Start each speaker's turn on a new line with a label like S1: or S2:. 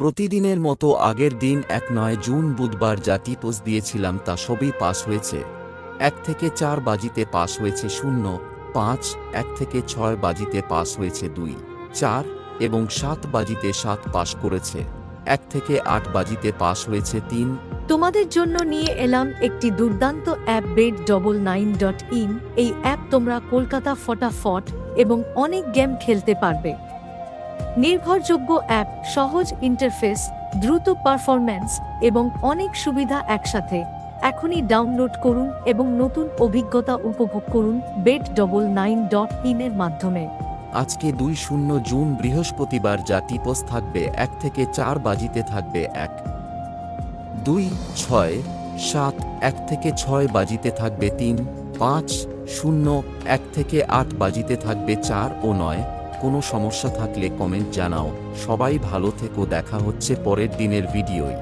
S1: প্রতিদিনের মতো আগের দিন ১-৯ জুন বুধবার যা টিপস দিয়েছিলাম তা সবই পাস হয়েছে। ১ থেকে ৪ বাজিতে পাস হয়েছে ০, ৫, ১ থেকে ৬ বাজিতে পাস হয়েছে ২, ৪ এবং ৭ বাজিতে ৭ পাস করেছে। ১ থেকে ৮ বাজিতে পাস হয়েছে ৩।
S2: তোমাদের জন্য নিয়ে এলাম একটি দুর্দান্ত অ্যাপ bet99.in। এই অ্যাপ তোমরা কলকাতা ফটাফট এবং অনেক গেম খেলতে পারবে। নির্ভরযোগ্য অ্যাপ, সহজ ইন্টারফেস, দ্রুত পারফরম্যান্স এবং অনেক সুবিধা একসাথে। এখনই ডাউনলোড করুন এবং নতুন অভিজ্ঞতা উপভোগ করুন bet99.in এর মাধ্যমে।
S1: আজকে ২ জুন বৃহস্পতিবার যা টিপস থাকবে ১ থেকে ৪ বাজিতে থাকবে ১, ২, ৬, ৭, ১ থেকে ৬ বাজিতে থাকবে ৩, ৫, ০, ১ থেকে ৮ বাজিতে থাকবে ৪ ও ৯। কোনো সমস্যা থাকলে কমেন্ট জানাও। সবাই ভালো থেকো, দেখা হচ্ছে পরের দিনের ভিডিওয়।